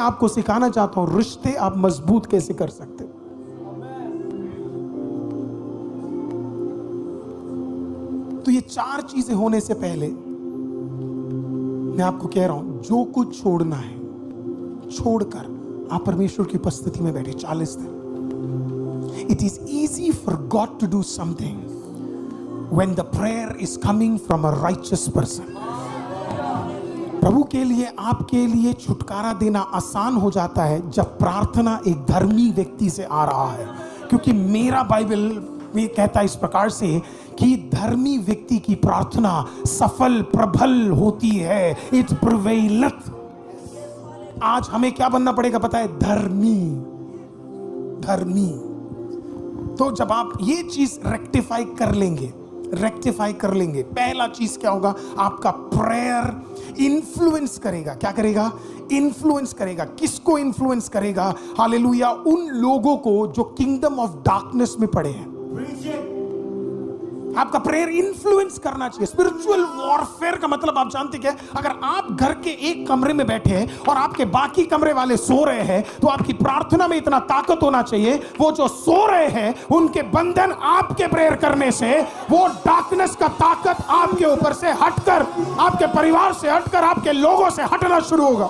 आपको सिखाना चाहता हूं रिश्ते आप मजबूत कैसे कर सकते हो। तो ये 4 चीजें होने से पहले मैं आपको कह रहा हूं, जो कुछ छोड़ना है छोड़कर आप परमेश्वर की उपस्थिति में बैठे 40 दिन। It is easy for God to do something when the prayer is coming from a righteous person. प्रभु के लिए आपके लिए छुटकारा देना आसान हो जाता है जब प्रार्थना एक धर्मी व्यक्ति से आ रहा है, क्योंकि मेरा बाइबल में कहता है इस प्रकार से कि धर्मी व्यक्ति की प्रार्थना सफल प्रबल होती है। इट प्रिवेलथ। आज हमें क्या बनना पड़ेगा पता है? धर्मी। धर्मी। तो जब आप ये चीज रेक्टिफाई कर लेंगे, पहला चीज क्या होगा? आपका प्रेयर इन्फ्लुएंस करेगा। क्या करेगा? इन्फ्लुएंस करेगा। किसको इन्फ्लुएंस करेगा? हालेलुया, उन लोगों को जो किंगडम ऑफ डार्कनेस में पड़े हैं। आपका प्रेयर इन्फ्लुएंस करना चाहिए। स्पिरिचुअल वॉरफेयर का मतलब आप जानते क्या? अगर आप घर के एक कमरे में बैठे हैं और आपके बाकी कमरे वाले सो रहे हैं, तो आपकी प्रार्थना में इतना ताकत होना चाहिए, वो जो सो रहे हैं उनके बंधन आपके प्रेयर करने से, वो डार्कनेस का ताकत आपके ऊपर से हटकर, आपके परिवार से हटकर, आपके लोगों से हटना शुरू होगा।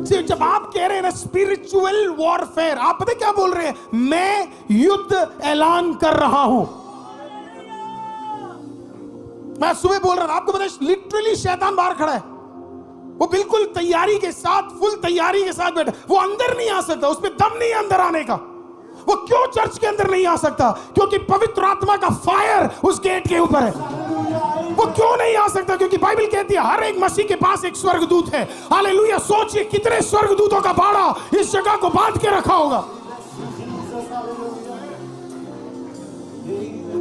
जब आप कह रहे हैं ना स्पिरिचुअल वॉरफेयर, आप पता क्या बोल रहे हैं? मैं युद्ध ऐलान कर रहा हूं। मैं सुबह बोल रहा था, आपको पता है लिटरली शैतान बाहर खड़ा है, वो बिल्कुल तैयारी के साथ, फुल तैयारी के साथ बैठा। वो अंदर नहीं आ सकता, उसमें दम नहीं है अंदर आने का। वो क्यों चर्च के अंदर नहीं आ सकता? क्योंकि पवित्र आत्मा का फायर उस गेट के ऊपर है। वो क्यों नहीं आ सकता? क्योंकि बाइबल कहती है हर एक मसीह के पास एक स्वर्गदूत है। हालेलुया। सोचिए कितने स्वर्गदूतों का बाड़ा इस जगह को बांध के रखा होगा।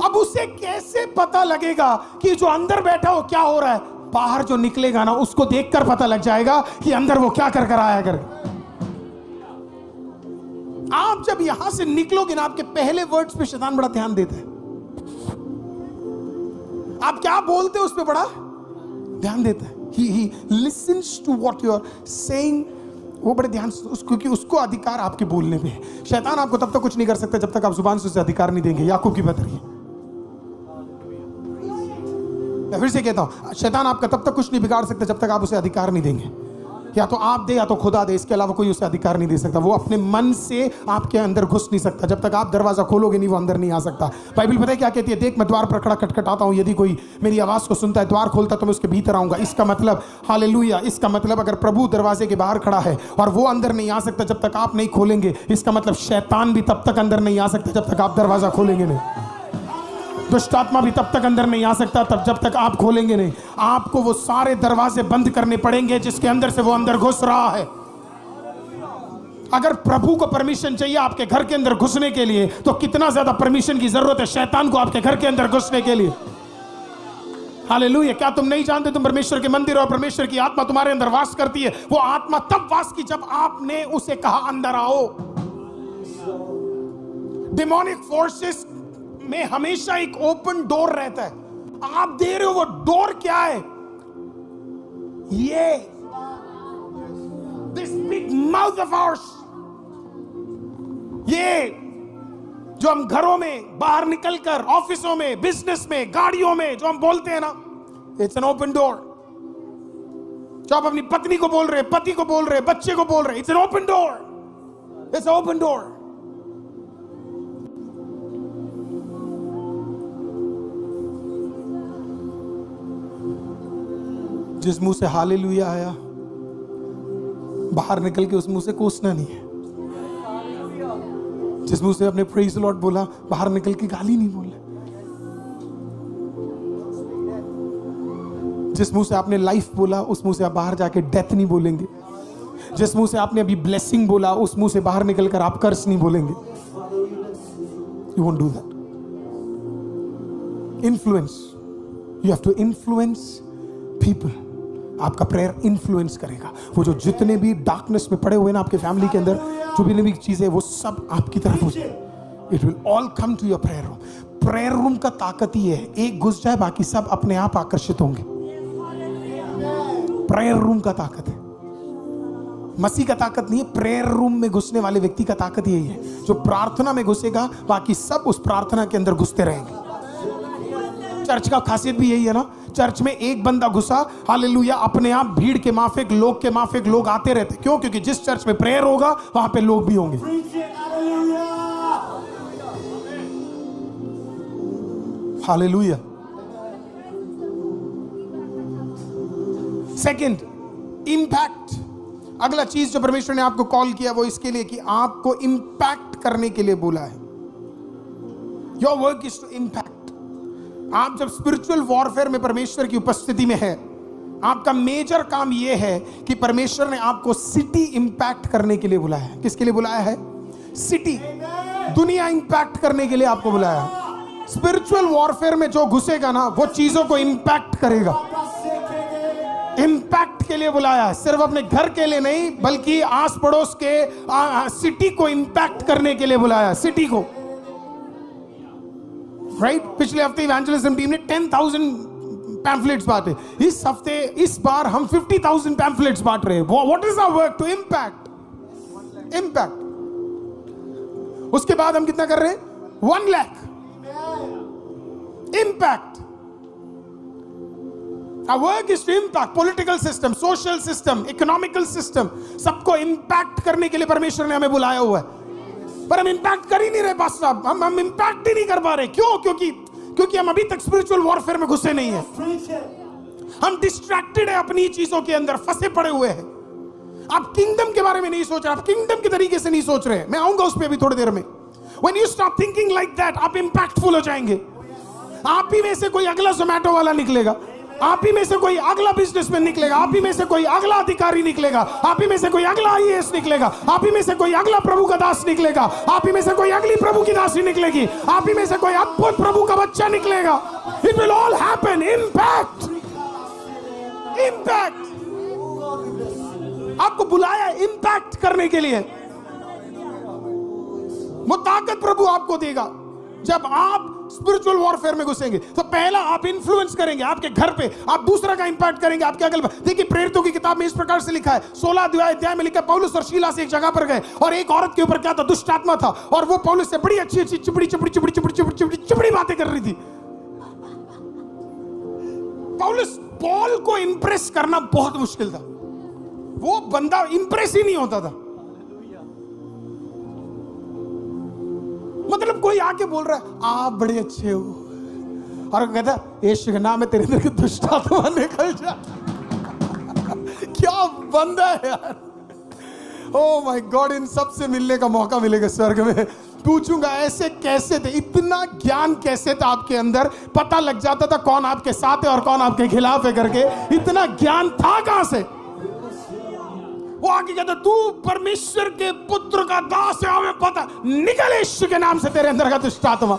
अब उसे कैसे पता लगेगा कि जो अंदर बैठा हो क्या हो रहा है? बाहर जो निकलेगा ना, उसको देखकर पता लग जाएगा कि अंदर वो क्या कर आया कर। आप जब यहां से निकलोगे ना, आपके पहले वर्ड्स पे शैतान बड़ा ध्यान देता है। आप क्या बोलते हो उस पे बड़ा ध्यान देता है। He listens to what you are saying। वो बड़े ध्यान से, क्योंकि उसको अधिकार आपके बोलने में है। शैतान आपको तब तक कुछ नहीं कर सकता जब तक आप जुबान से उसे अधिकार नहीं देंगे। याकूब की बात रही। मैं फिर से कहता हूं, शैतान आपका तब तक कुछ नहीं बिगाड़ सकता जब तक आप उसे अधिकार नहीं देंगे। या तो आप दे या तो खुदा दे, इसके अलावा कोई उसे अधिकार नहीं दे सकता। वो अपने मन से आपके अंदर घुस नहीं सकता। जब तक आप दरवाजा खोलोगे नहीं, वो अंदर नहीं आ सकता। बाइबल पता है क्या कहती है? देख मैं द्वार पर खड़ा खटखटाता हूं, यदि कोई मेरी आवाज को सुनता है, द्वार खोलता तो मैं उसके भीतर आऊंगा। इसका मतलब, हालेलुया, इसका मतलब अगर प्रभु दरवाजे के बाहर खड़ा है और वो अंदर नहीं आ सकता जब तक आप नहीं खोलेंगे, इसका मतलब शैतान भी तब तक अंदर नहीं आ सकता जब तक आप दरवाजा खोलेंगे नहीं। दुष्ट आत्मा भी तब तक अंदर नहीं आ सकता तब जब तक आप खोलेंगे नहीं। आपको वो सारे दरवाजे बंद करने पड़ेंगे जिसके अंदर से वो अंदर घुस रहा है। अगर प्रभु को परमिशन चाहिए आपके घर के अंदर घुसने के लिए, तो कितना ज्यादा परमिशन की जरूरत है शैतान को आपके घर के अंदर घुसने के लिए। हालेलुया। क्या तुम नहीं जानते तुम परमेश्वर के मंदिर और परमेश्वर की आत्मा तुम्हारे अंदर वास करती है? वो आत्मा तब वास की जब आपने उसे कहा अंदर आओ। डिमोनिक फोर्सेस में हमेशा एक ओपन डोर रहता है। आप दे रहे हो वो डोर क्या है? ये this big mouth of hours, ये जो हम घरों में, बाहर निकलकर, ऑफिसों में, बिजनेस में, गाड़ियों में जो हम बोलते हैं ना, इट्स एन ओपन डोर। जो आप अपनी पत्नी को बोल रहे हैं, पति को बोल रहे हैं, बच्चे को बोल रहे हैं, it's an open door. It's open door. जिस मुंह से हालेलुया आया, बाहर निकल के उस मुंह से कोसना नहीं है। जिस मुंह से अपने प्रेज लॉर्ड बोला, बाहर निकल के गाली नहीं बोलना। जिस मुंह से आपने लाइफ बोला, उस मुंह से आप बाहर जाके डेथ नहीं बोलेंगे। जिस मुंह से आपने अभी ब्लेसिंग बोला, उस मुंह से बाहर निकलकर आप कर्स नहीं बोलेंगे। You won't do that. Influence, you have to influence people. आपका प्रेयर इन्फ्लुएंस करेगा। वो जो जितने भी डार्कनेस में पड़े हुए ना आपके फैमिली के अंदर, जो भी चीजें, वो सब आपकी तरफ हो जाए। It will all come to your prayer room. Prayer room का ताकत ही है, एक घुस जाए बाकी सब अपने आप आकर्षित होंगे। प्रेयर रूम का ताकत है। मसीह का ताकत नहीं है, प्रेयर रूम में घुसने वाले व्यक्ति का ताकत यही है। जो प्रार्थना में घुसेगा बाकी सब उस प्रार्थना के अंदर घुसते रहेंगे। चर्च का खासियत भी यही है ना, चर्च में एक बंदा घुसा, हालेलुया, अपने आप भीड़ के माफिक लोग आते रहते। क्यों? क्योंकि जिस चर्च में प्रेयर होगा वहां पे लोग भी होंगे। हालेलुया। Second, impact. अगला चीज जो परमेश्वर ने आपको कॉल किया वो इसके लिए कि आपको इंपैक्ट करने के लिए बोला है। Your work is to impact. आप जब स्पिरिचुअल वॉरफेयर में परमेश्वर की उपस्थिति में है, आपका मेजर काम यह है कि परमेश्वर ने आपको सिटी इंपैक्ट करने के लिए बुलाया है। किसके लिए बुलाया है? सिटी, दुनिया इंपैक्ट करने के लिए आपको बुलाया है। स्पिरिचुअल वॉरफेयर में जो घुसेगा ना वो चीजों को इंपैक्ट करेगा। इंपैक्ट के लिए बुलाया है, सिर्फ अपने घर के लिए नहीं बल्कि आस पड़ोस के सिटी को इंपैक्ट करने के लिए बुलाया है। सिटी को, राइट? पिछले हफ्ते इवेंजलिज्म टीम ने 10,000 पैम्फलेट्स बांटे। इस बार हम 50,000 पैम्फलेट्स बांट रहे हैं। What is our work? To impact. उसके बाद हम कितना कर रहे हैं? 1 lakh impact. Our work is to impact political system, social system, economical system, सबको इम्पैक्ट करने के लिए परमेश्वर ने हमें बुलाया हुआ है। पर हम इम्पैक्ट कर ही नहीं रहे पास्टर साहब, हम इम्पैक्ट ही नहीं कर पा रहे। क्यों? क्योंकि हम अभी तक स्पिरिचुअल वॉरफेयर में घुसे नहीं हैं। हम डिस्ट्रैक्टेड है, अपनी चीजों के अंदर फंसे पड़े हुए हैं। आप किंगडम के बारे में नहीं सोच रहे, आप किंगडम के तरीके से नहीं सोच रहे। मैं आऊंगा उस पर अभी थोड़ी देर में। When you start thinking like that, आप इम्पैक्टफुल हो जाएंगे। आप ही में से कोई अगला जोमैटो वाला निकलेगा, आप ही में से कोई अगला बिजनेसमैन निकलेगा, आप ही में से कोई अगला अधिकारी निकलेगा, आप ही में से कोई अगला आईएएस निकलेगा, आप ही में से कोई अगला प्रभु का दास निकलेगा, आप ही में से कोई अगली प्रभु की दासी निकलेगी, आप ही में से कोई अद्भुत प्रभु का बच्चा निकलेगा। It will all happen. Impact, impact. आपको बुलाया इम्पैक्ट करने के लिए। वो ताकत प्रभु आपको देगा जब आप स्पिरिचुअल वॉरफेयर में घुसेंगे। तो पहला आप इन्फ्लुएंस करेंगे आपके घर पे, आप दूसरा का इंपैक्ट करेंगे आपके अगल। देखिए प्रेरितों की किताब में इस प्रकार से लिखा है, 16 अध्याय में लिखा, पौलुस और शीला से एक जगह पर गए और एक औरत के ऊपर क्या था? दुष्ट आत्मा था। और वो पौलुस से बड़ी अच्छी चिपड़ी बातें कर रही थी। पौलुस पॉल को इंप्रेस करना बहुत मुश्किल था। वो बंदा इंप्रेस ही नहीं होता था। मतलब कोई आके बोल रहा है आप बड़े अच्छे हो, और कहता यीशु के नाम में तेरे अंदर की दुष्ट आत्मा निकल जा। क्या बंदा है यार। ओह माय गॉड, इन सब से मिलने का मौका मिलेगा स्वर्ग में। पूछूंगा ऐसे कैसे थे, इतना ज्ञान कैसे था आपके अंदर, पता लग जाता था कौन आपके साथ है और कौन आपके खिलाफ है करके। इतना ज्ञान था कहां से? वो आगे कहता तू परमेश्वर के पुत्र का दास है, हमें पता, निकल यीशु के नाम से तेरे अंदर का दुष्ट आत्मा।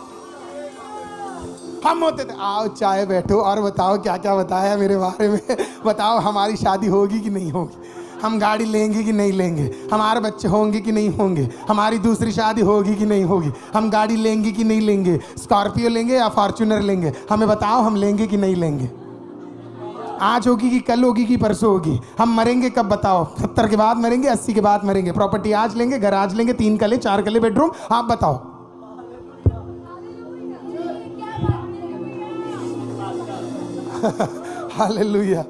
हम होते थे आओ चाय बैठो और बताओ क्या क्या बताया मेरे बारे में, बताओ हमारी शादी होगी कि नहीं होगी, हम गाड़ी लेंगे कि नहीं लेंगे, हमारे बच्चे होंगे कि नहीं होंगे, हमारी दूसरी शादी होगी कि नहीं होगी, हम गाड़ी लेंगे कि नहीं लेंगे, स्कॉर्पियो लेंगे या फॉर्च्यूनर लेंगे, हमें बताओ हम लेंगे कि नहीं लेंगे, आज होगी कि कल होगी कि परसों होगी, हम मरेंगे कब बताओ, 70 के बाद मरेंगे 80 के बाद मरेंगे, प्रॉपर्टी आज लेंगे, घर आज लेंगे, 3 कले 4 कले बेडरूम, आप बताओ। हालेलुया।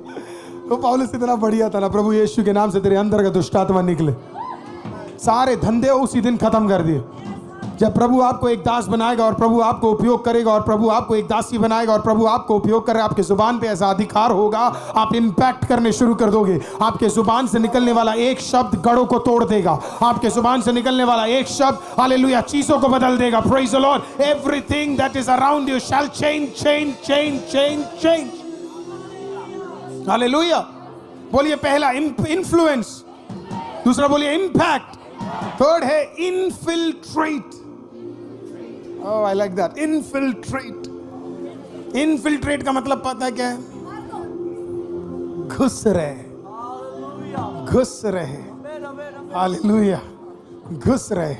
तो पौलुस इतना बढ़िया था ना, प्रभु यीशु के नाम से तेरे अंदर का दुष्ट आत्मा निकले, सारे धंधे उसी दिन खत्म कर दिए। जब प्रभु आपको एक दास बनाएगा और प्रभु आपको उपयोग करेगा और प्रभु आपको एक दासी बनाएगा और प्रभु आपको उपयोग करेगा, आपके जुबान पे ऐसा अधिकार होगा, आप इंपैक्ट करने शुरू कर दोगे। आपके जुबान से निकलने वाला एक शब्द गढ़ों को तोड़ देगा, आपके जुबान से निकलने वाला एक शब्द हालेलुया चीजों को बदल देगा। Praise the Lord. Everything that is around you shall change change change change change. Hallelujah. बोलिए पहला इन्फ्लुएंस, दूसरा बोलिए इंपैक्ट, थर्ड है infiltrate. Oh, I like that. Infiltrate. Infiltrate का मतलब पता है क्या है? घुस रहे, घुस रहे। हालेलुया, घुस रहे।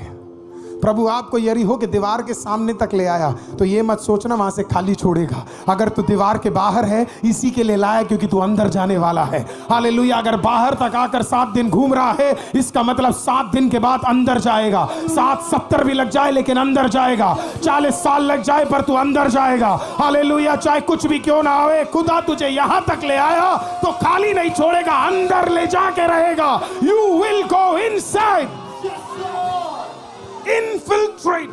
प्रभु आपको यरीहो के दीवार के सामने तक ले आया तो ये मत सोचना वहां से खाली छोड़ेगा। अगर तू दीवार के बाहर है, इसी के लिए लाया क्योंकि तू अंदर जाने वाला है। हालेलुया। अगर बाहर तक आकर 7 दिन घूम रहा है, इसका मतलब 7 दिन के बाद अंदर जाएगा। 7-70 भी लग जाए लेकिन अंदर जाएगा। 40 साल लग जाए पर तू अंदर जाएगा। हालेलुया। चाहे कुछ भी क्यों ना आए, खुदा तुझे यहां तक ले आया तो खाली नहीं छोड़ेगा, अंदर ले जाके रहेगा। You will go inside, infiltrate.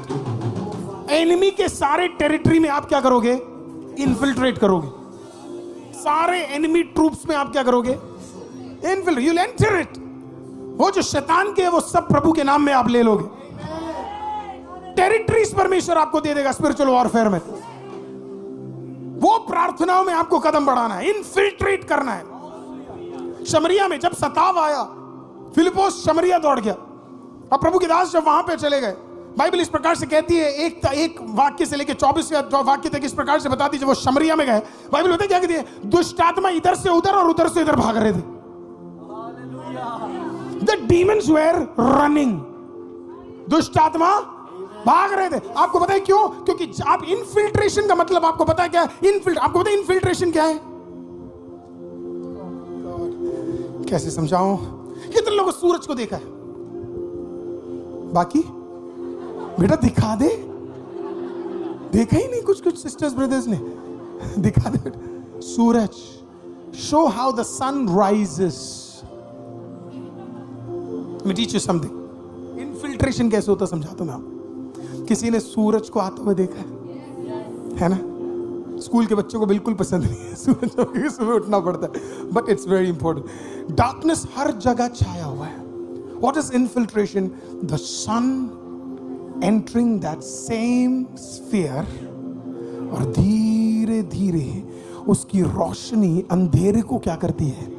Enemy के सारे टेरिटरी में आप क्या करोगे? इनफिल्ट्रेट करोगे। सारे एनिमी ट्रूप्स में आप क्या करोगे? Infiltrate, you will enter it. वो जो शैतान के वो सब प्रभु के नाम में आप ले लोगे। टेरिटरीज परमेश्वर आपको दे देगा स्पिरिचुअल वॉरफेयर में। वो प्रार्थनाओं में आपको कदम बढ़ाना है, इनफिल्ट्रेट करना है। शमरिया में जब सताव आया, फिलिपोस शमरिया दौड़ गया। अब प्रभु के दास जब वहां पे चले गए, बाइबल इस प्रकार से कहती है, एक वाक्य से लेकर 24वें वाक्य तक इस प्रकार से बताती है, जब वो शमरिया में गए, बाइबल होता है क्या कहती है? दुष्ट आत्मा इधर से उधर और उधर से इधर भाग रहे थे। The demons were running. दुष्ट आत्मा भाग रहे थे। आपको पता है क्यों? क्योंकि आप इनफिल्ट्रेशन का मतलब आपको पता है क्या? आपको पता है इनफिल्ट्रेशन क्या है? कैसे समझाऊं? कितने लोगों सूरज को देखा है? बाकी बेटा दिखा दे। देखा ही नहीं। कुछ सिस्टर्स ब्रदर्स ने दिखा दे बेटा सूरज। Show how the sun rises. मैं टीच यू समथिंग। इनफिल्ट्रेशन कैसे होता समझाता हूं मैं आपको। किसी ने सूरज को आते हुए देखा है ना? स्कूल के बच्चों को बिल्कुल पसंद नहीं है सूरज, सुबह उठना पड़ता है, but it's very important. Darkness हर जगह छाया हुआ है। What is infiltration? The sun entering that same sphere और धीरे धीरे उसकी रोशनी अंधेरे को क्या करती है?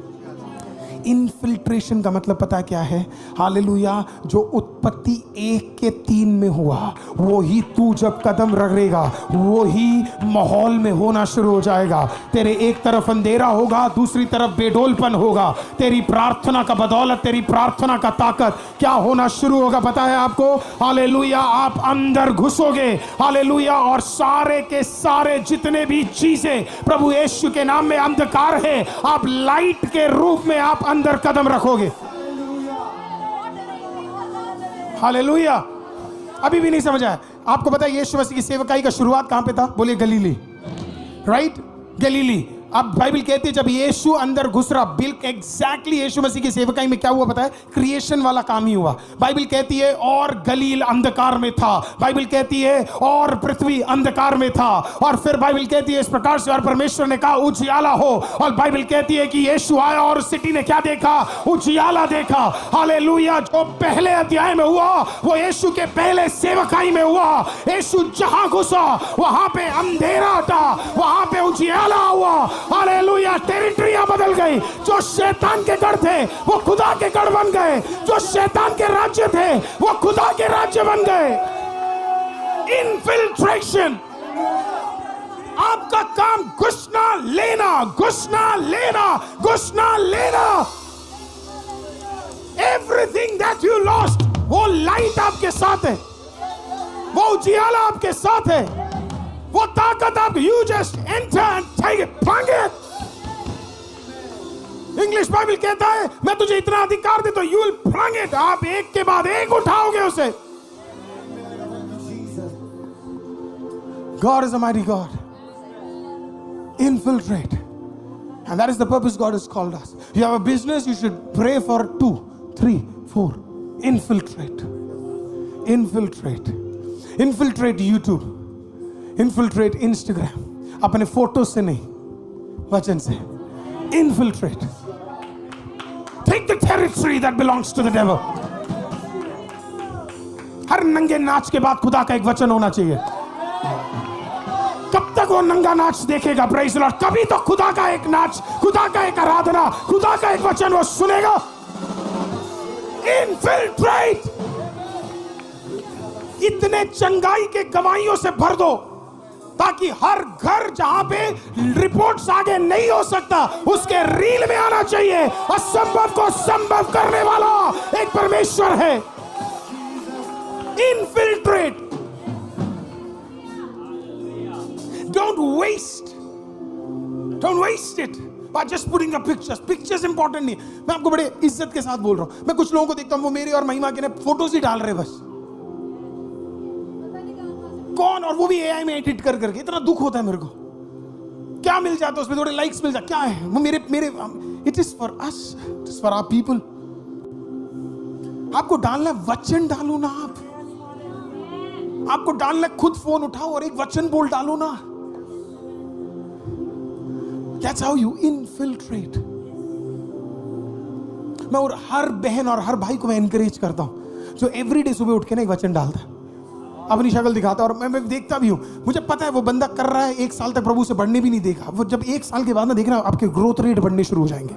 इनफिल्ट्रेशन का मतलब पता क्या है? हालेलुया। जो उत्पत्ति 1:3 में हुआ, वो ही तू जब कदम रगड़ेगा वो ही माहौल में होना शुरू हो जाएगा। तेरे एक तरफ अंधेरा होगा, दूसरी तरफ बेडोलपन होगा। तेरी प्रार्थना का बदौलत, तेरी प्रार्थना का ताकत क्या होना शुरू होगा पता है आपको? हालेलुया। आप अंदर घुसोगे, हालेलुया, और सारे के सारे जितने भी चीजें प्रभु यीशु के नाम में अंधकार है, आप लाइट के रूप में आप अंदर कदम रखोगे। हालेलुया। अभी भी नहीं समझा? आपको पता है यीशु मसीह की सेवकाई का शुरुआत कहां पे था? बोलिए गलीली। राइट, गलीली। अब बाइबल कहती है जब यीशु अंदर घुस रहा, बिल्कुल एग्जैक्टली यीशु मसीह की सेवकाई में क्या हुआ पता है? क्रिएशन वाला काम ही हुआ। बाइबल कहती है और गलील अंधकार में था। बाइबल कहती है और पृथ्वी अंधकार में था। और फिर बाइबल कहती है इस प्रकार से, और परमेश्वर ने कहा उजियाला हो। और बाइबल कहती है कि यीशु आया और सिटी ने क्या देखा? उजियाला देखा। हालेलुया। जो पहले अध्याय में हुआ वो यीशु के पहले सेवकाई में हुआ। यीशु जहां घुसा वहां पे अंधेरा था, वहां पे उजियाला हुआ। हालेलुया। टेरिटरियां बदल गई। जो शैतान के गढ़ थे वो खुदा के गढ़ बन गए। जो शैतान के राज्य थे वो खुदा के राज्य बन गए। इनफिल्ट्रेशन। आपका काम घुसना लेना, घुसना लेना, घुसना लेना। एवरीथिंग दैट यू लॉस्ट, वो लाइट आपके साथ है, वो उजियाला आपके साथ है, वो ताकत आप you just enter and take it, find it. English Bible कहता है मैं तुझे इतना अधिकार देता हूं, यू विल फाइंड इट। आप एक के बाद एक उठाओगे उसे। God is a mighty God. Infiltrate. And that is the purpose God has called us. You have a business, you should pray for 2, 3, 4. Infiltrate. Infiltrate. Infiltrate YouTube. Infiltrate Instagram. अपने photo से नहीं, वचन से। Infiltrate. Take the territory that belongs to the devil. हर नंगे नाच के बाद खुदा का एक वचन होना चाहिए। कब तक वो नंगा नाच देखेगा? Praise the Lord. कभी तो खुदा का एक नाच, खुदा का एक आराधना, खुदा का एक वचन वो सुनेगा। Infiltrate. इतने चंगाई के गवाहियों से भर दो ताकि हर घर जहां पे रिपोर्ट्स आगे नहीं हो सकता उसके रील में आना चाहिए। असंभव को संभव करने वाला एक परमेश्वर है। Infiltrate. Don't waste it by just putting up pictures. Pictures important नहीं. मैं आपको बड़े इज्जत के साथ बोल रहा हूं. मैं कुछ लोगों को देखता हूं, वो मेरे और महिमा के ने फोटोज ही डाल रहे बस. कौन? और वो भी AI में एडिट कर करके. इतना दुख होता है मेरे को. क्या मिल जाता है उसमें? थोड़े लाइक्स मिल जाते. क्या है वो? मेरे it is for us, it is for our people. आपको डालना है वचन, डालो ना. आपको डालना है खुद फोन उठाओ और एक वचन बोल डालो ना. That's how you infiltrate. मैं और हर बहन और हर भाई को मैं एनकरेज करता हूं जो एवरीडे सुबह उठ के ना एक वचन डालता है, अपनी शक्ल दिखाता है. और मैं देखता भी हूं, मुझे पता है वो बंदा कर रहा है. एक साल तक प्रभु से बढ़ने भी नहीं देखा. वो जब एक साल के बाद ना देखना, आपके ग्रोथ रेट बढ़ने शुरू हो जाएंगे.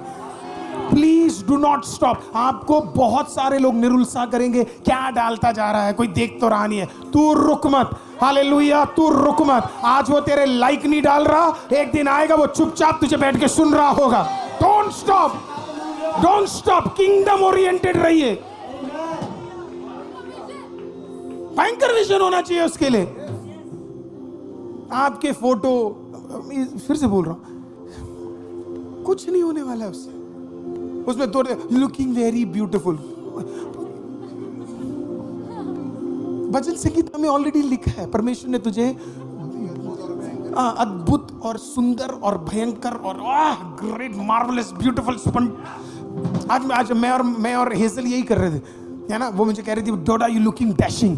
Please do not stop. आपको बहुत सारे लोग निरुत्साह करेंगे, क्या डालता जा रहा है, कोई देख तो रहा नहीं है. तू रुक मत. हालेलुया. तू रुक मत. आज वो तेरे लाइक नहीं डाल रहा, एक दिन आएगा वो चुपचाप तुझे बैठ के सुन रहा होगा. Don't stop, don't stop. Kingdom oriented रहिए. भयंकर विजन होना चाहिए उसके लिए. आपके फोटो, फिर से बोल रहा हूं, कुछ नहीं होने वाला है उससे. उसमें तो लुकिंग वेरी ब्यूटीफुल. भजन संगीत में ऑलरेडी लिखा है, परमेश्वर ने तुझे अद्भुत और सुंदर और भयंकर और ग्रेट मार्वलस ब्यूटीफुल. आज मैं और हेजल यही कर रहे थे, है ना. वो मुझे कह रही थी, डोडा यू लुकिंग डैशिंग.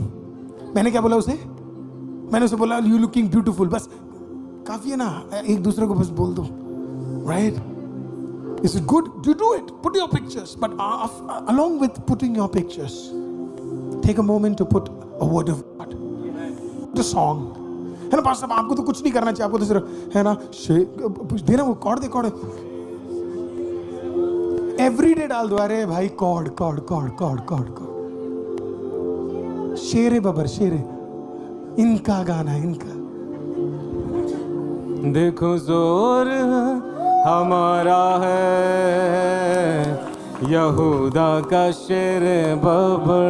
मैंने क्या बोला उसे? मैंने उसे बोला यू लुकिंग ब्यूटीफुल. बस काफी है ना, एक दूसरे को बस बोल दो. Right? Is it good? You do it. Put your pictures. But along with putting your pictures, take a moment to put a word of God. The song. है ना पास्टर साहब, आपको तो कुछ नहीं करना चाहिए. आपको तो सिर्फ, है ना, देना वो कॉर्ड दे. एवरीडे डाल दो. अरे भाई कॉर्ड. शेरे बबर शेरे. इनका गाना, इनका. देखो जोर हमारा है, यहूदा का शेर बबर.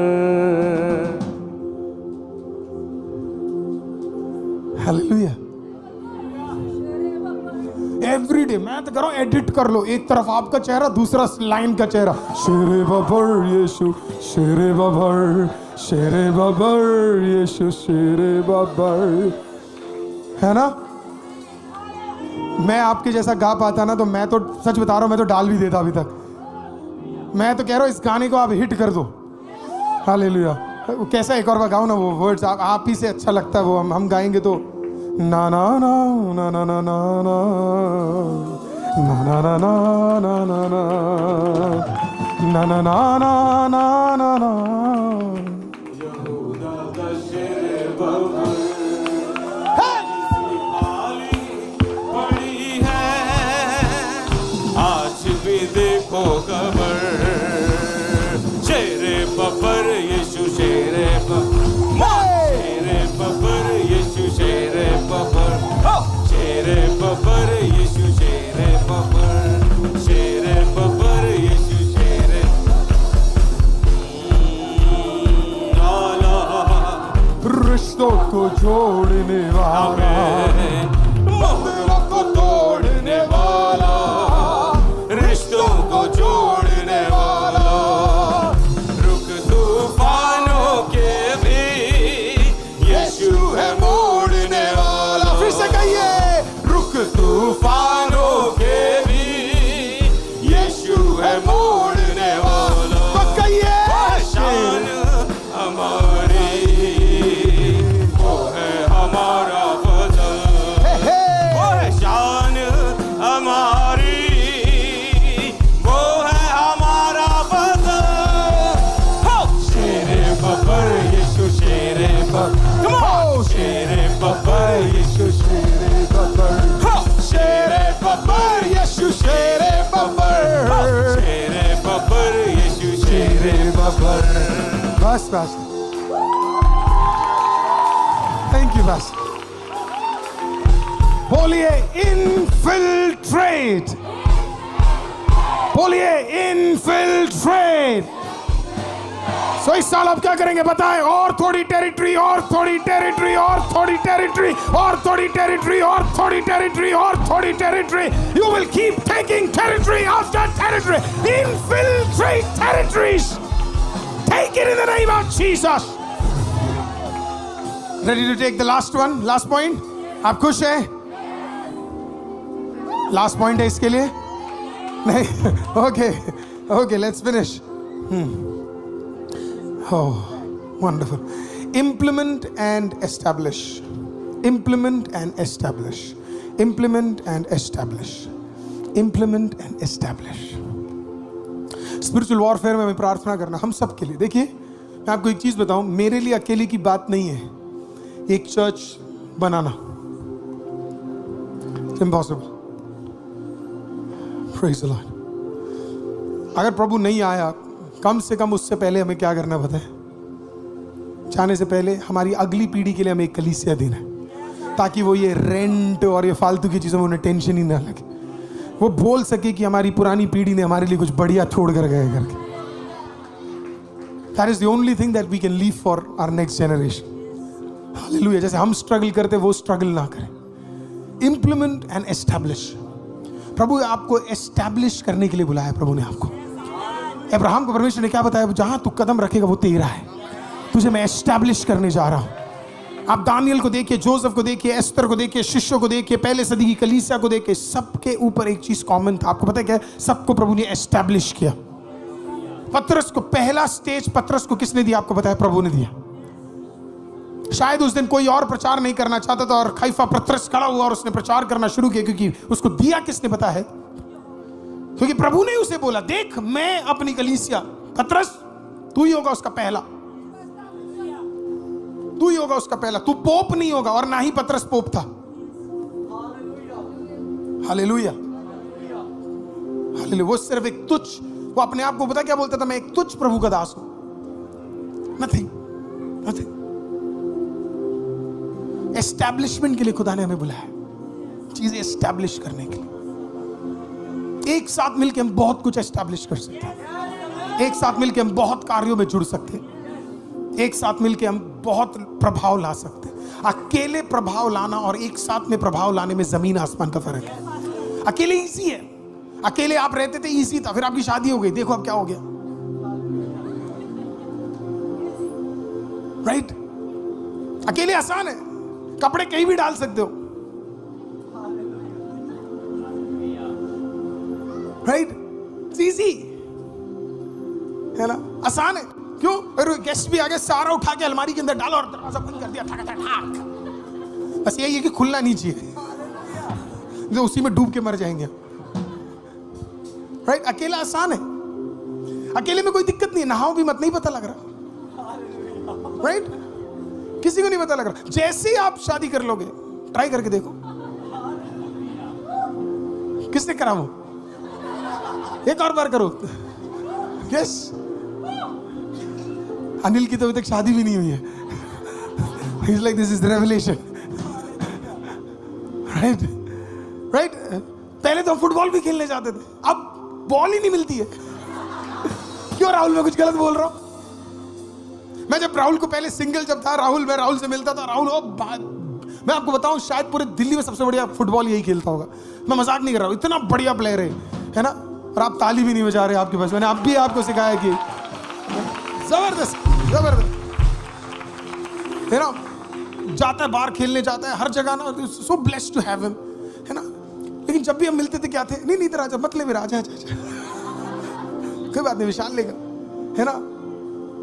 हालेलुया. एवरीडे मैं तो करो, एडिट कर लो. एक तरफ आपका चेहरा, दूसरा लाइन का चेहरा. शेरे बबर यीशु, शेरे बबर, शेरे बबर यीशु, शेरे बबर. है ना? मैं आपके जैसा गा पाता ना तो मैं तो सच बता रहा हूं, मैं तो डाल भी देता अभी तक. मैं तो कह रहा हूं इस गाने को आप हिट कर दो. हालेलुया. कैसा एक और बार गाओ ना वो वर्ड्स. आप ही से अच्छा लगता है वो. हम गाएंगे तो ना ना ना ना ना ना ना ना ना ना ना ना ना ना ना ना ना ना ना. यहूदा का शेर बबर देखो कबर. शेरे बबर यीशु, शेरे बबर, शेरे बबर यीशु, शेरे बबर, शेरे बबर यीशु, शेरे बबर, शेरे बबर यीशु, शेरे आला. रिश्तों को जोड़ने वाला, मंदिरों को तोड़ने वाला, रिश्तों को जोड़ने वाला. रुक तूफानों के भी यीशु है मोड़ने वाला. फिर से कहिए. रुक तूफानों के भी यीशु है मोड़ने वाला. तो कहिए. शान हमारी, वो है हमारा फजल. वो है शान हमारी, शेरे बबर यीशु, शेरे बबर, शेरे बबर यीशु, शेरे बबर, शेरे बबर यीशु, शेरे बबर. बस बस. Thank you. बस बोलिए इनफिल्ट्रेट. बोलिए इनफिल्ट्रेट. सो इस साल आप क्या करेंगे बताएं? और थोड़ी टेरिटरी, और थोड़ी टेरिटरी, और थोड़ी टेरिटरी, और थोड़ी टेरिटरी, और थोड़ी टेरिटरी, और थोड़ी territory. You will keep taking territory after territory. Infiltrate territories. Take it in the name of Jesus. Ready to take the last one? Last point? आप खुश हैं? Last point है इसके लिए? नहीं? Okay, let's finish. Oh, wonderful. Implement and establish. Implement and establish. Implement and establish. Implement and establish. Spiritual warfare में प्रार्थना करना हम सब के लिए. देखिए, मैं आपको एक चीज बताऊं, मेरे लिए अकेले की बात नहीं है एक church banana. It's impossible. Praise the Lord. अगर प्रभु नहीं आया, कम से कम उससे पहले हमें क्या करना पता है? जाने से पहले हमारी अगली पीढ़ी के लिए हमें एक कलीसिया देना है, ताकि वो ये रेंट और ये फालतू की चीज़ों में उन्हें टेंशन ही ना लगे. वो बोल सके कि हमारी पुरानी पीढ़ी ने हमारे लिए कुछ बढ़िया छोड़ कर गए करके. That is the only thing that we can leave for our next generation. Hallelujah. जैसे हम स्ट्रगल करते वो स्ट्रगल ना करें. Implement and establish. प्रभु आपको एस्टैब्लिश करने के लिए बुलाया. प्रभु ने आपको, अब्राहम को परमेश्वर ने क्या बताया? जहां तू कदम रखेगा वो तेरा है. तुझे मैं एस्टैब्लिश करने जा रहा हूं. आप दानियल को देखिए, जोसेफ को देखिए, एस्तर को देखिए, शिष्यों को देखिए, पहले सदी की कलीसिया को देखिए, सबके ऊपर एक चीज कॉमन था. आपको पता है क्या? सबको प्रभु ने एस्टैब्लिश किया. पतरस को पहला स्टेज पतरस को किसने दिया? आपको पता है? प्रभु ने दिया. शायद उस दिन कोई और प्रचार नहीं करना चाहता था और खलीफा पतरस खड़ा हुआ और उसने प्रचार करना शुरू किया. क्योंकि उसको दिया किसने पता है? क्योंकि प्रभु ने उसे बोला, देख मैं अपनी कलीसिया, पतरस तू ही होगा उसका पहला, तू ही होगा उसका पहला. तू पोप नहीं होगा, और ना ही पतरस पोप था. Hallelujah, hallelujah. वो सिर्फ एक तुच्छ, वो अपने आप को पता क्या बोलता था? मैं एक तुच्छ प्रभु का दास हूं. Nothing, nothing. एस्टैब्लिशमेंट के लिए खुदा ने हमें बुलाया, चीजें एस्टैब्लिश करने के लिए. एक साथ मिलकर हम बहुत कुछ एस्टैब्लिश कर सकते हैं. एक साथ मिलकर हम बहुत कार्यों में जुड़ सकते हैं. एक साथ मिलकर हम बहुत प्रभाव ला सकते हैं. अकेले प्रभाव लाना और एक साथ में प्रभाव लाने में जमीन आसमान का फर्क है. अकेले इजी है. अकेले आप रहते थे, इजी था. फिर आपकी शादी हो गई, देखो अब क्या हो गया. राइट? अकेले आसान है, कपड़े कहीं भी डाल सकते हो. राइट? इजी है ना, आसान है. क्यों? अरे गेस्ट भी आ गए, सारा उठा के अलमारी के अंदर डाला और दरवाजा बंद कर दिया. ठक ठक ठक. बस यही है कि खुलना नहीं चाहिए, जो उसी में डूब के मर जाएंगे. राइट? अकेला आसान है. अकेले में कोई दिक्कत नहीं है. नहाओ भी मत, नहीं पता लग रहा. राइट? किसी को नहीं पता लग रहा. जैसे ही आप शादी कर लोगे, ट्राई करके देखो. किसने करा वो? एक और बार करो. यस. अनिल की तो अभी तक शादी भी नहीं हुई है. He's like, this is the revelation. Right? Right? पहले तो हम फुटबॉल भी खेलने जाते थे, अब बॉल ही नहीं मिलती है. क्यों राहुल, मैं कुछ गलत बोल रहा हूं? मैं जब राहुल को पहले सिंगल जब था, मैं राहुल से मिलता था. राहुल मैं आपको बताऊं, शायद पूरे दिल्ली में सबसे बढ़िया फुटबॉल यही खेलता होगा. मैं मजाक नहीं कर रहा हूं. इतना बढ़िया प्लेयर है ना. और आप ताली भी नहीं बजा रहे आपके पास. मैंने अब भी आपको सिखाया कि जबरदस्त, जबरदस्त है ना. जाता है बाहर खेलने, जाता है हर जगह ना. So blessed to have him, है ना. लेकिन जब भी हम मिलते थे क्या थे? नहीं इधर आजा, मतलब भी आजा, कोई बात नहीं, विशाल लेगा, है ना.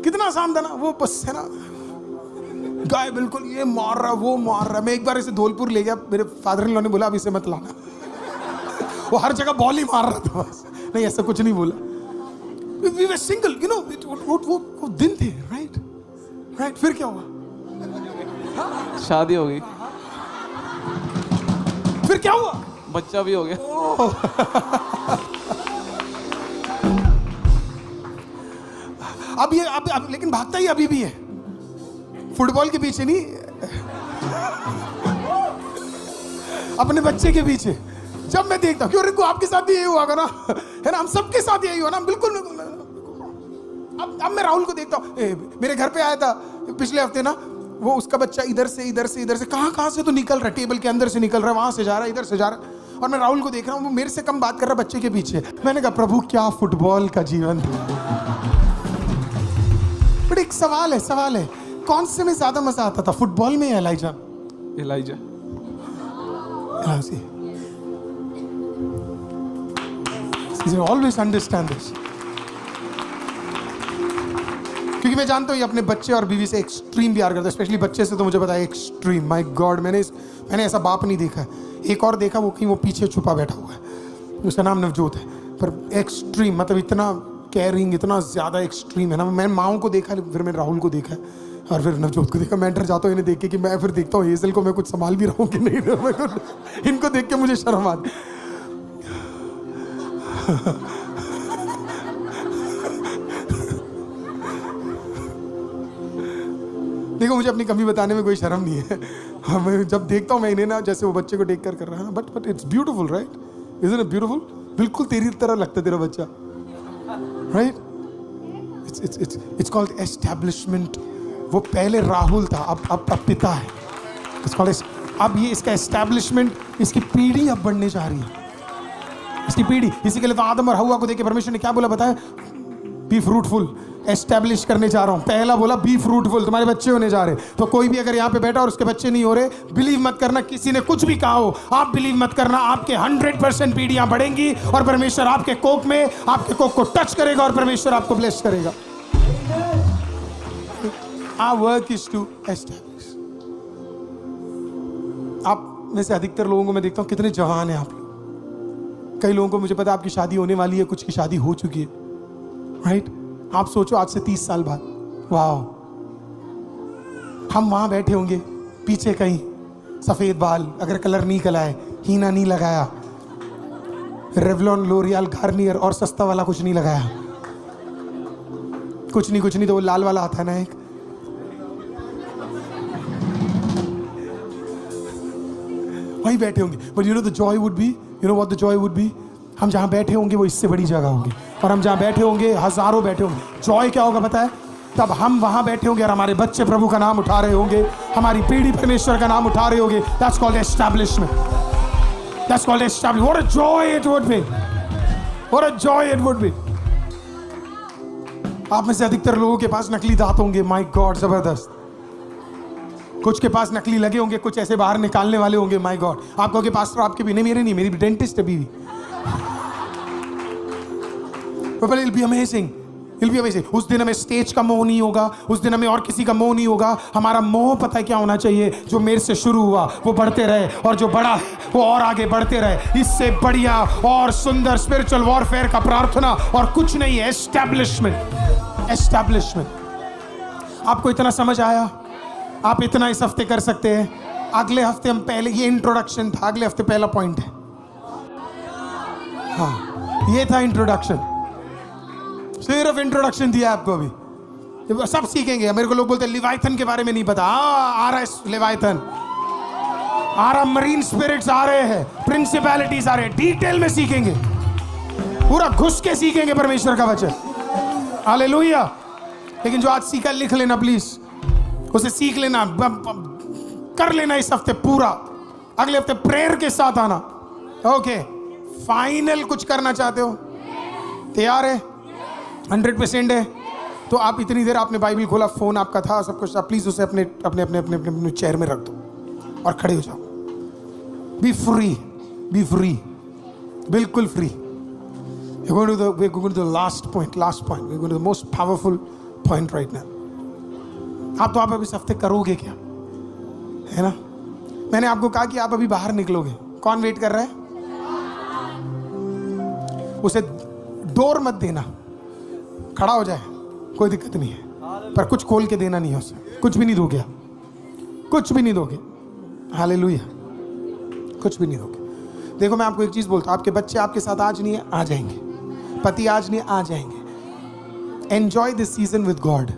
कितना आसान था ना वो. बस है ना, गाय बिल्कुल ये मार रहा, वो मार रहा. मैं एक बार इसे धौलपुर ले गया, मेरे फादर इन लॉ ने बोला अब इसे मत लाना. वो हर जगह बॉल ही मार रहा था. बस नहीं, ऐसा कुछ नहीं बोला. We were single, you know. वो दिन थे. राइट? राइट? फिर क्या हुआ? शादी हो गई. फिर क्या हुआ? बच्चा भी हो गया. अब ये अब लेकिन भागता ही अभी भी है, फुटबॉल के पीछे नहीं, अपने बच्चे के पीछे. जब मैं देखता हूँ, क्यों रिंकू आपके साथ भी यही हुआ ना, है ना. हम सबके साथ यही हुआ ना. बिल्कुल अब मैं राहुल को देखता हूँ, मेरे घर पे आया था पिछले हफ्ते ना, वो उसका बच्चा इधर से कहाँ से तो निकल रहा है, टेबल के अंदर से निकल रहा है, वहां से जा रहा है, इधर से जा रहा है, और मैं राहुल को देख रहा हूँ, वो मेरे से कम बात कर रहा है बच्चे के पीछे। मैंने कहा प्रभु क्या फुटबॉल का जीवन था। बट एक सवाल है, कौन से में ज्यादा मजा आता था, फुटबॉल में या एलाइजा? ऑलवेज अंडरस्टैंड दिस, क्योंकि मैं जानता हूँ ये अपने बच्चे और बीवी से एक्सट्रीम प्यार करता है, स्पेशली बच्चे से तो मुझे पता है एक्सट्रीम। माय गॉड, मैंने ऐसा बाप नहीं देखा है। एक और देखा, वो कहीं वो पीछे छुपा बैठा हुआ है, उसका नाम नवजोत है, पर एक्सट्रीम मतलब इतना केयरिंग, इतना ज्यादा एक्सट्रीम है ना। मैंने माओ को देखा, फिर मैंने राहुल को देखा है, और फिर नवजोत को देखा। मैं डर जाता हूँ इन्हें देख के कि मैं फिर देखता हूँ हेजल को मैं कुछ संभाल भी रहा हूँ कि नहीं। इनको देख के मुझे शर्म आती। देखो मुझे अपनी कमी बताने में कोई शर्म नहीं है। मैं जब देखता हूँ मैं इन्हें ना, जैसे वो बच्चे को टेक कर रहा है ना, but it's beautiful right, isn't it beautiful? बिल्कुल तेरी तरह लगता है तेरा बच्चा, राइट? It's called establishment. वो पहले राहुल था, अब पिता है। इट्स कॉल्ड, अब ये इसका एस्टैब्लिशमेंट, इसकी पीढ़ी अब बढ़ने जा रही है, इसकी पीढ़ी। इसी के लिए तो आदम और हव्वा को देख के परमेश्वर ने क्या बोला बताया? बी फ्रूटफुल, एस्टैब्लिश करने जा रहा हूं। पहला बोला बी फ्रूटफुल, तुम्हारे बच्चे होने जा रहे। तो कोई भी अगर यहाँ पे बैठा और उसके बच्चे नहीं हो रहे, बिलीव मत करना, किसी ने कुछ भी कहा हो, आप बिलीव मत करना, आपके 100% पीढ़ियां बढ़ेंगी और परमेश्वर आपके कोक में, आपके कोक को टच करेगा और परमेश्वर आपको ब्लेस करेगा। Our work is to establish. आप में से अधिकतर लोगों को मैं देखता हूँ कितने जवान हैं आप लोग। कई लोगों को मुझे पता है आपकी शादी होने वाली है, कुछ की शादी हो चुकी है, राइट? आप सोचो आज से 30 साल बाद, वाह, हम वहां बैठे होंगे पीछे कहीं, सफेद बाल, अगर कलर नहीं कलाए, हीना नहीं लगाया, रेवलॉन, लोरियल, गार्नियर और सस्ता वाला कुछ नहीं लगाया, कुछ नहीं तो वो लाल वाला आता है ना एक, वही बैठे होंगे। But you know the Joy would be, you know what the Joy would be? हम जहां बैठे होंगे वो इससे बड़ी जगह होगी, और हम जहां बैठे होंगे हजारों बैठे होंगे। जॉय क्या होगा पता है? तब हम वहां बैठे होंगे और हमारे बच्चे प्रभु का नाम उठा रहे होंगे, हमारी पीढ़ी परमेश्वर का नाम उठा रहे होंगे। That's called establishment, that's called establishment. What a joy it would be, what a joy it would be. आप में से अधिकतर लोगों के पास नकली दांत होंगे, माय गॉड, जबरदस्त। कुछ के पास नकली लगे होंगे, कुछ ऐसे बाहर निकालने वाले होंगे, माय गॉड। आप कहोगे पास्टर आपके भी नहीं, मेरे नहीं, मेरी डेंटिस्ट है बीवी। It'll be amazing. It'll be amazing. उस दिन हमें स्टेज का मोह नहीं होगा, उस दिन हमें और किसी का मोह नहीं होगा। हमारा मोह पता है क्या होना चाहिए? जो मेरे से शुरू हुआ वो बढ़ते रहे, और जो बड़ा है वो और आगे बढ़ते रहे। इससे बढ़िया और सुंदर स्पिरिचुअल वॉरफेयर का प्रार्थना और कुछ नहीं है। Establishment, establishment. आपको इतना समझ आया? आप इतना इस हफ्ते कर सकते हैं। अगले हफ्ते हम पहले, ये इंट्रोडक्शन था, अगले हफ्ते पहला पॉइंट है। हाँ, ये था इंट्रोडक्शन, सिर्फ इंट्रोडक्शन दिया आपको। अभी सब सीखेंगे। मेरे को लोग बोलते हैं लिवाइथन के बारे में नहीं पता। आ रहा है लिवाइथन, आ रहा, मरीन स्पिरिट्स आ रहे हैं, प्रिंसिपैलिटीज आ रहे हैं, डिटेल में सीखेंगे, पूरा घुस के सीखेंगे परमेश्वर का वचन। हालेलुया। लेकिन जो आज सीखा लिख लेना प्लीज, उसे सीख लेना, कर लेना इस हफ्ते पूरा। अगले हफ्ते प्रेयर के साथ आना। ओके, फाइनल कुछ करना चाहते हो? तैयार है? 100% है? तो आप इतनी देर आपने बाइबल खोला, फोन आपका था, सब कुछ, आप प्लीज उसे अपने अपने अपने अपने अपने, अपने चेयर में रख दो और खड़े हो जाओ। बी फ्री, बी फ्री, बिल्कुल free. We're going to the last point. We're going to the most powerful point right now. आप अब इस हफ्ते करोगे क्या, है ना? मैंने आपको कहा कि आप अभी बाहर निकलोगे। कौन वेट कर रहा है? उसे डोर मत देना, खड़ा हो जाए, कोई दिक्कत नहीं है, पर कुछ खोल के देना नहीं है उसे। कुछ भी नहीं दोगे, कुछ भी नहीं दोगे। हालेलुया, कुछ भी नहीं दोगे। देखो मैं आपको एक चीज बोलता हूं, आपके बच्चे आपके साथ आज नहीं है, आ जाएंगे। पति आज नहीं, आ जाएंगे। Enjoy this season with God.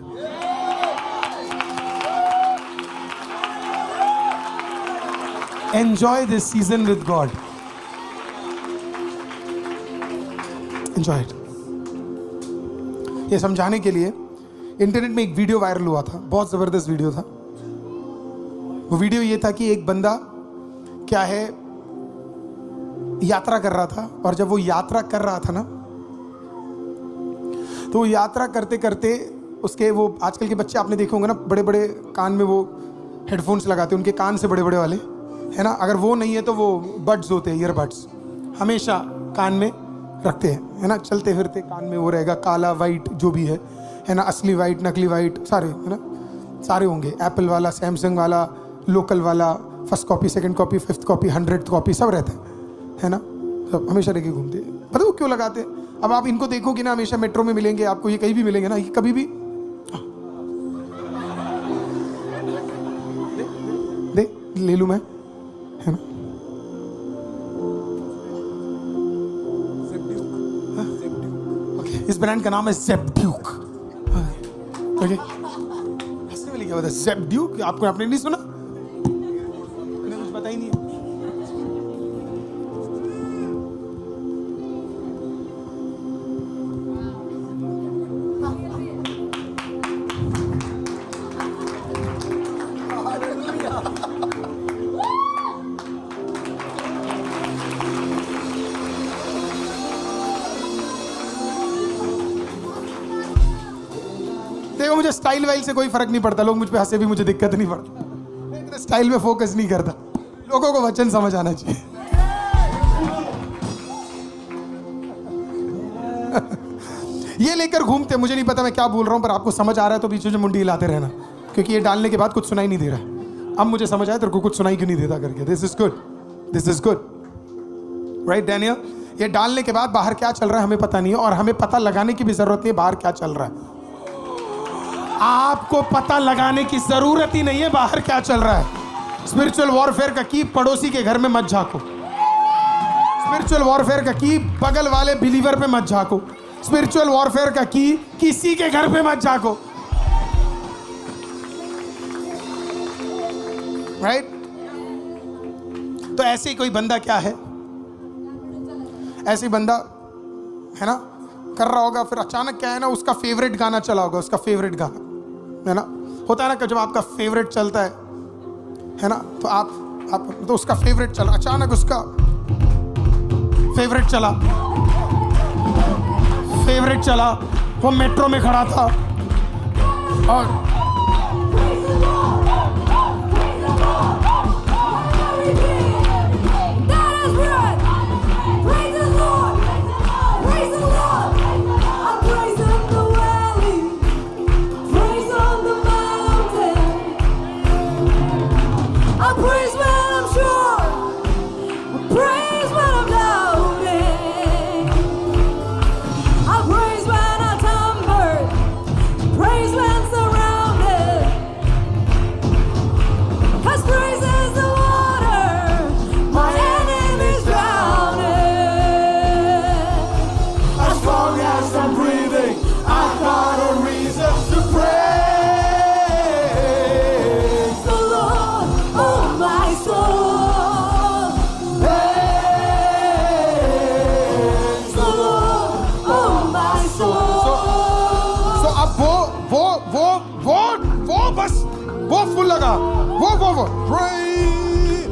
Enjoy this season with God. Enjoy it. ये समझाने के लिए इंटरनेट में एक वीडियो वायरल हुआ था, बहुत ज़बरदस्त वीडियो था। वो वीडियो ये था कि एक बंदा क्या है यात्रा कर रहा था, और जब वो यात्रा कर रहा था ना, तो वो यात्रा करते करते उसके, वो आजकल के बच्चे आपने देखे होंगे ना, बड़े बड़े कान में वो हेडफोन्स लगाते हैं, उनके कान से बड़े बड़े वाले, है ना। अगर वो नहीं है तो वो बड्स होते हैं, ईयरबड्स हमेशा कान में रखते हैं, है ना। चलते फिरते कान में वो रहेगा, काला वाइट जो भी है ना, असली वाइट नकली वाइट सारे, है ना, सारे होंगे। एप्पल वाला, सैमसंग वाला, लोकल वाला, first copy, second copy, fifth copy, 100th copy, सब रहता है ना। सब हमेशा लेके घूमते हैं। पता वो क्यों लगाते हैं? अब आप इनको देखोगे ना, हमेशा मेट्रो में मिलेंगे आपको, ये कहीं भी मिलेंगे ना, ये कभी भी दे ले लूं मैं, है ना। ओके, इस ब्रांड का नाम है ज़ेबड्यूक। ओके, हंसने में लिखा हुआ था ज़ेबड्यूक। आपको आपने नहीं सुना? मैंने कुछ पता ही नहीं है। देखो, मुझे स्टाइल वाइल से कोई फर्क नहीं पड़ता, लोग मुझ पे हंसे भी मुझे दिक्कत नहीं पड़ता, मैं स्टाइल में फोकस नहीं करता, लोगों को वचन समझ आना चाहिए। ये लेकर घूमते, मुझे नहीं पता मैं क्या बोल रहा हूं, पर आपको समझ आ रहा है तो बीच में मुंडी हिलाते रहना, क्योंकि ये डालने के बाद कुछ सुनाई नहीं दे रहा। अब मुझे समझ आया तेरे को कुछ सुनाई क्यों नहीं देता करके। This is good, this is good, right Daniel? ये डालने के बाद बाहर क्या चल रहा है हमें पता नहीं है, और हमें पता लगाने की भी जरूरत नहीं है बाहर क्या चल रहा है। आपको पता लगाने की जरूरत ही नहीं है बाहर क्या चल रहा है। स्पिरिचुअल वॉरफेयर का की पड़ोसी के घर में मत झांको। स्पिरिचुअल वॉरफेयर का की बगल वाले बिलीवर पे मत झांको। स्पिरिचुअल वॉरफेयर का की किसी के घर पे मत झांको, राइट? तो ऐसे ही कोई बंदा क्या है, ऐसे ही बंदा है ना, कर रहा होगा, फिर अचानक क्या है ना, उसका फेवरेट गाना चला होगा, उसका फेवरेट गाना, है ना। होता है ना कि जब आपका फेवरेट चलता है ना, तो आप तो उसका फेवरेट चला, अचानक उसका फेवरेट चला, वो मेट्रो में खड़ा था और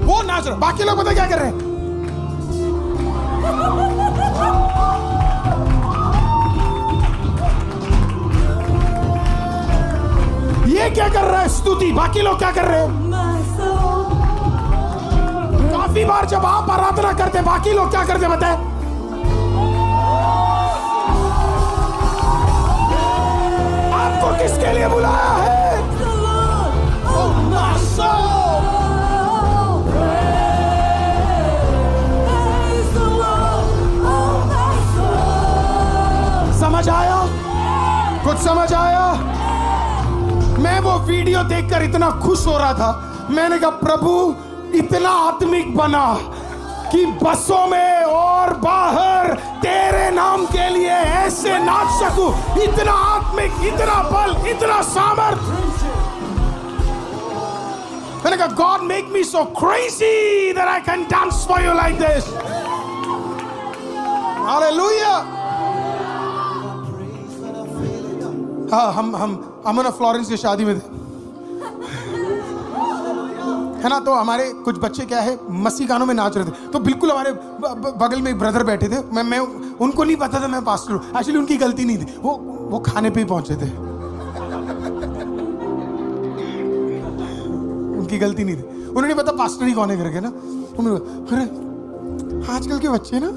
वो नाच रहा, बाकी लोग पता क्या कर रहे हैं? ये क्या कर रहा है? स्तुति। बाकी लोग क्या कर रहे हैं? काफी बार जब आप आराधना करते, बाकी लोग क्या करते बताए? आपको किसके लिए बुलाया है? समझ आया? कुछ समझ आया? मैं वो वीडियो देखकर इतना खुश हो रहा था, मैंने कहा प्रभु इतना आत्मिक बना कि बसों में और बाहर तेरे नाम के लिए ऐसे नाच सकूं। इतना आत्मिक, इतना बल, इतना सामर्थ। मैंने कहा God make me so crazy that I can dance for you like this. Hallelujah. हाँ, हम अमन फ्लोरेंस की शादी में थे, है ना। तो हमारे कुछ बच्चे क्या है मसीह गानों में नाच रहे थे, तो बिल्कुल हमारे बगल में एक ब्रदर बैठे थे। मैं उनको नहीं पता था मैं पास्टर हूँ। एक्चुअली उनकी गलती नहीं थी, वो खाने पे ही पहुंचे थे, उनकी गलती नहीं थी। उन्हें नहीं पता पास्टर ही कौन है करके ना। अरे आजकल के बच्चे ना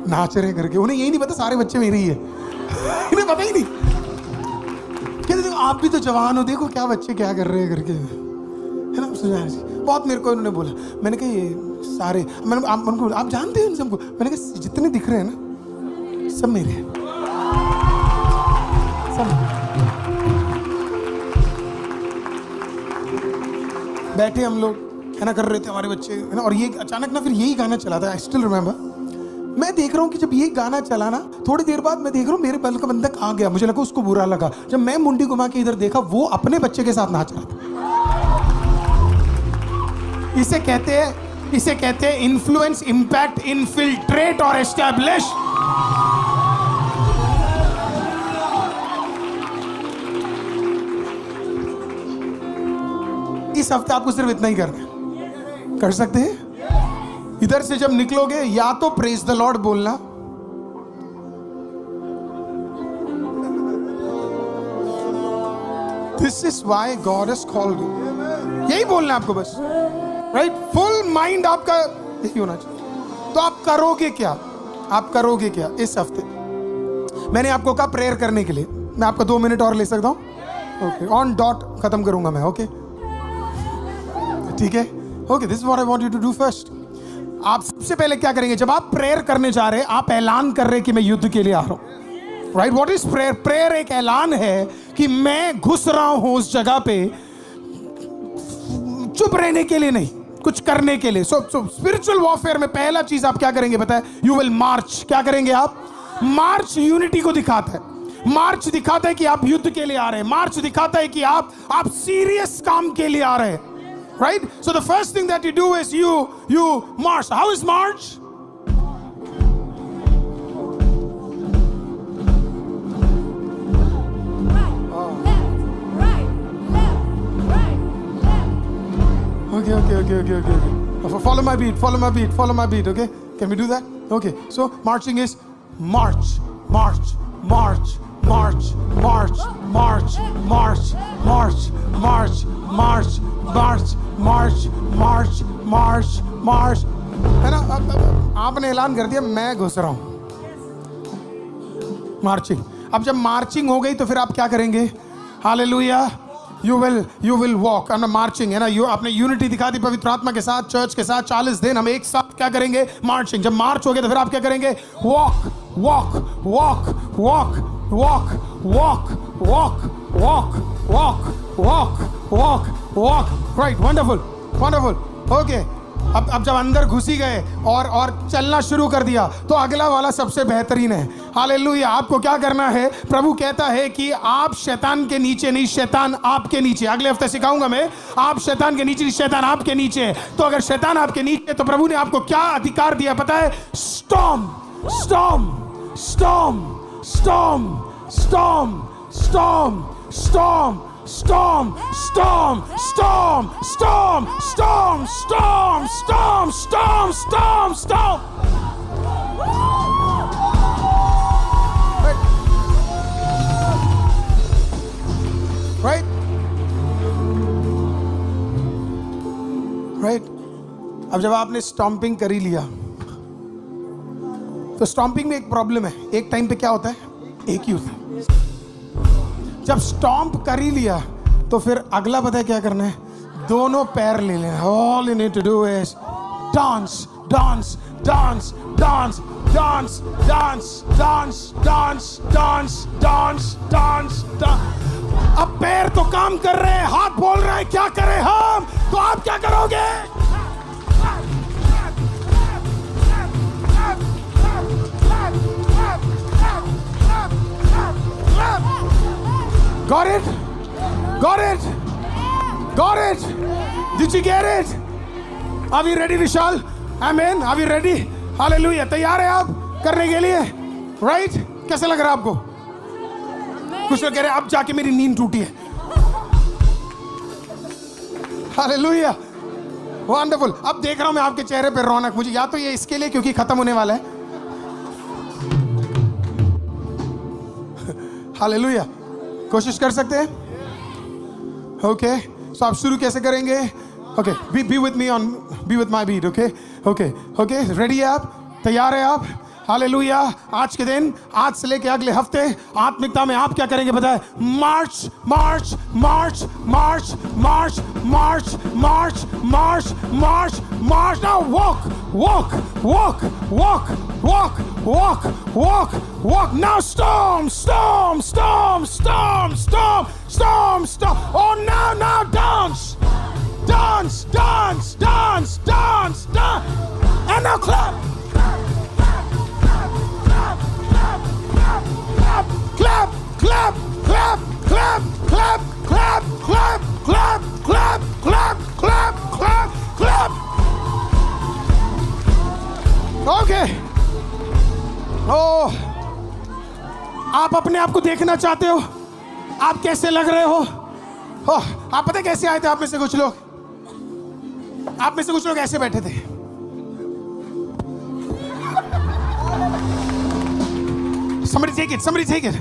नाच रहे करके, उन्हें यही नहीं पता सारे बच्चे मेरे ही है। इन्हें पता ही नहीं। कहते देखो आप भी तो जवान हो, देखो क्या बच्चे क्या कर रहे हैं करके, है ना। बहुत मेरे को उन्होंने बोला। मैंने कहा ये सारे, मैंने आप जानते हैं इन सबको? मैंने कहा जितने दिख रहे हैं ना सब मेरे हैं, सब। बैठे हम लोग, है ना, कर रहे थे हमारे बच्चे, है ना। और ये अचानक ना फिर यही गाना चला था, आई स्टिल रिमेंबर। मैं देख रहा हूँ कि जब ये गाना चला ना, थोड़ी देर बाद मैं देख रहा हूँ मेरे बल का बंदा कहाँ गया। मुझे लगा उसको बुरा लगा। जब मैं मुंडी घुमा के इधर देखा, वो अपने बच्चे के साथ नाच रहा था। इसे कहते हैं इन्फ्लुएंस, इंपैक्ट, इनफिल्ट्रेट और एस्टैब्लिश। इस हफ्ते आपको सिर्फ इतना ही करना है। कर सकते हैं? इधर से जब निकलोगे, या तो प्रेज द लॉर्ड बोलना, this is why God has called you, यही बोलना आपको बस, राइट। फुल माइंड आपका यही होना चाहिए। तो आप करोगे क्या? आप करोगे क्या इस हफ्ते? मैंने आपको कहा प्रेयर करने के लिए। मैं आपका 2 मिनट और ले सकता हूं? ओके, ऑन डॉट खत्म करूंगा मैं। ओके, ठीक है। Okay, this is what I want you to do first. आप सबसे पहले क्या करेंगे? जब आप प्रेयर करने जा रहे हैं, आप ऐलान कर रहे हैं कि मैं युद्ध के लिए आ रहा हूं, right. What is prayer? Prayer एक ऐलान है कि मैं घुस रहा हूं उस जगह पे, चुप रहने के लिए नहीं, कुछ करने के लिए। सो स्पिरिचुअल वॉरफेयर में पहला चीज आप क्या करेंगे पता है? यू विल मार्च। क्या करेंगे आप? मार्च यूनिटी को दिखाता है। मार्च दिखाता है कि आप युद्ध के लिए आ रहे हैं। मार्च दिखाता है कि आप सीरियस काम के लिए आ रहे हैं, right? So the first thing that you do is you march. How is march? Okay. Follow my beat. Okay, can we do that? Okay, so marching is march. है ना। आपने ऐलान कर दिया मैं घुस रहा हूं, मार्चिंग। अब जब मार्चिंग हो गई तो फिर आप क्या करेंगे? Hallelujah, you will walk. हम मार्चिंग, है ना। आपने यूनिटी दिखा दी पवित्र आत्मा के साथ, चर्च के साथ। 40 दिन हम एक साथ क्या करेंगे? मार्चिंग। जब मार्च हो गया तो फिर आप क्या करेंगे? वॉक। Right, wonderful. ओके, अब जब अंदर घुसी गए और चलना शुरू कर दिया, तो अगला वाला सबसे बेहतरीन है। हालेलुया। आपको क्या करना है? प्रभु कहता है कि आप शैतान के नीचे नहीं, शैतान आपके नीचे। अगले हफ्ते सिखाऊंगा मैं। आप शैतान के नीचे नहीं, शैतान आपके नीचे है। तो अगर शैतान आपके नीचे, तो प्रभु ने आपको क्या अधिकार दिया पता है? स्टॉर्म। राइट। अब जब आपने स्टॉम्पिंग कर ही लिया, तो स्टॉम्पिंग में एक प्रॉब्लम है। एक टाइम पे क्या होता है? एक ही होता है। जब स्टॉम्प कर ही लिया, तो फिर अगला पता है क्या करना है? दोनों पैर ले लेना। All you need to do is dance. अब पैर तो काम कर रहे हैं, हाथ बोल रहे हैं क्या करें हम, तो आप क्या करोगे? Got it? Did you get it? Are we ready, Vishal? Amen. Are we ready? Hallelujah. तैयार है आप करने के लिए? Right? कैसे लग रहा है आपको? कुछ लोग कह रहे हैं अब जाके मेरी नींद टूटी है। Hallelujah, wonderful. अब देख रहा हूं मैं आपके चेहरे पे रौनक। मुझे या तो ये इसके लिए क्योंकि खत्म होने वाला है। हालेलुया, कोशिश कर सकते हैं? ओके, सो आप शुरू कैसे करेंगे? Okay, be with me on, be with my beat. Okay okay okay, ready है आप? तैयार है आप? हालेलुया। आज के दिन, आज से लेके अगले हफ्ते आत्मिकता में आप क्या करेंगे बताएं? March march march march march march march march march march. Now walk walk walk walk walk walk walk walk. Now storm storm storm storm storm storm storm. Oh now dance dance dance dance dance dance and now clap clap clap clap clap clap clap clap clap clap clap clap clap clap। Okay, oh, आप अपने आप को देखना चाहते हो? आप कैसे लग रहे हो? आप पता कैसे आए थे? आप में से कुछ लोग ऐसे बैठे थे। Somebody take it, somebody take it।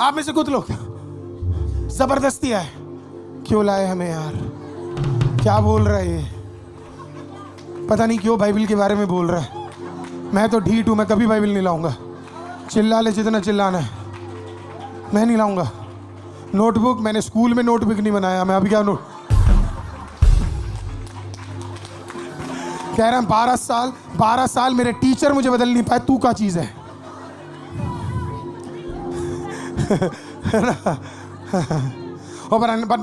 आप में से कुछ लोग जबरदस्ती आए। क्यों लाए हमें यार? क्या बोल रहा है ये? पता नहीं क्यों बाइबल के बारे में बोल रहा है। मैं तो ढीठ हूं, मैं कभी बाइबल नहीं लाऊंगा। चिल्ला ले जितना चिल्लाना है, मैं नहीं लाऊंगा। नोटबुक, मैंने स्कूल में नोटबुक नहीं बनाया। मैं अभी क्या कह रहा हूं, 12 साल मेरे टीचर मुझे बदल नहीं पाए। तू क्या चीज है?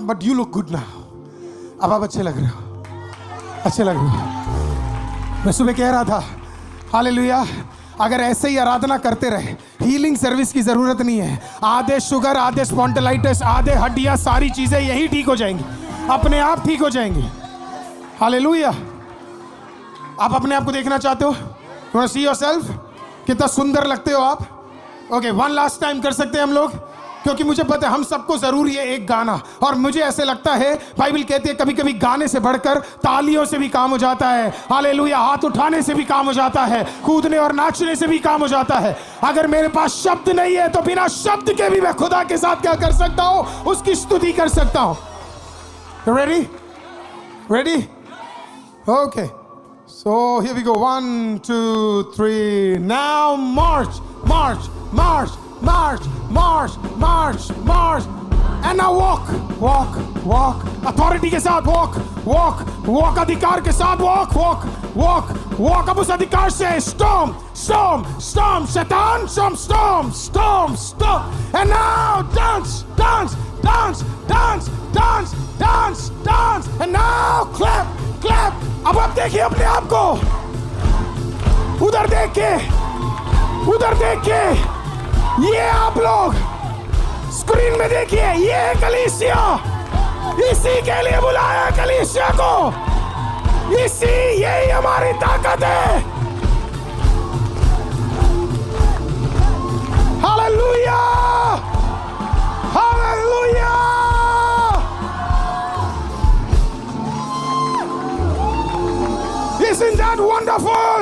But you look good now. अब आप अच्छे लग रहे हो, अच्छे लग रहे हो। मैं सुबह कह रहा था, हालेलुया, अगर ऐसे ही आराधना करते रहे, हीलिंग सर्विस की जरूरत नहीं है। आधे शुगर, आधे स्पॉन्डिलाइटिस, आधे हड्डियां, सारी चीजें यही ठीक हो जाएंगी, अपने आप ठीक हो जाएंगी। हालेलुया। आप अपने आप को देखना चाहते हो? You want to see yourself? कितना सुंदर लगते हो आप। ओके, वन लास्ट टाइम कर सकते हैं हम लोग, क्योंकि मुझे पता है हम सबको जरूरी है एक गाना। और मुझे ऐसे लगता है, बाइबल कहती है कभी कभी गाने से बढ़कर तालियों से भी काम हो जाता है। हालेलुया, हाथ उठाने से भी काम हो जाता है, कूदने और नाचने से भी काम हो जाता है। अगर मेरे पास शब्द नहीं है तो बिना शब्द के भी मैं खुदा के साथ क्या कर सकता हूं? उसकी स्तुति कर सकता हूं। Ready? Ready? Okay, so here we go. 1 2 3 now march march march march march march march and now walk walk walk authority के साथ walk walk walk अधिकार के साथ walk walk walk walk। अब उस अधिकार से storm storm storm शैतान storm storm storm storm and now dance dance dance dance dance dance dance and now clap clap। अब आप देखिए अपने आप को, उधर देख के ये आप लोग स्क्रीन में देखिए, ये कलीसिया, इसी के लिए बुलाया कलीसिया को, यही हमारी ताकत है। Hallelujah hallelujah. Isn't that wonderful?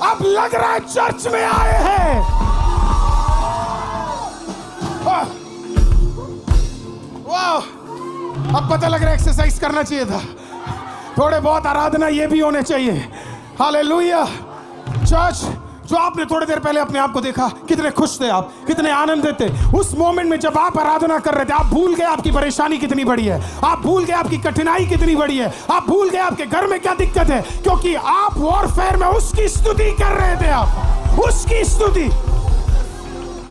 अब लग रहा है चर्च में आए हैं। वाह, अब पता लग रहा है एक्सरसाइज करना चाहिए था, थोड़े बहुत आराधना ये भी होने चाहिए। हालेलुया। चर्च, जो आपने थोड़ी देर पहले अपने आप को देखा, कितने खुश थे आप, कितने आनंदित थे उस मोमेंट में जब आप आराधना कर रहे थे। आप भूल गए आपकी परेशानी कितनी बड़ी है, आप भूल गए आपकी कठिनाई कितनी बड़ी है, आप भूल गए आपके घर में क्या दिक्कत है, क्योंकि आप वॉरफेयर में उसकी स्तुति कर रहे थे। आप उसकी स्तुति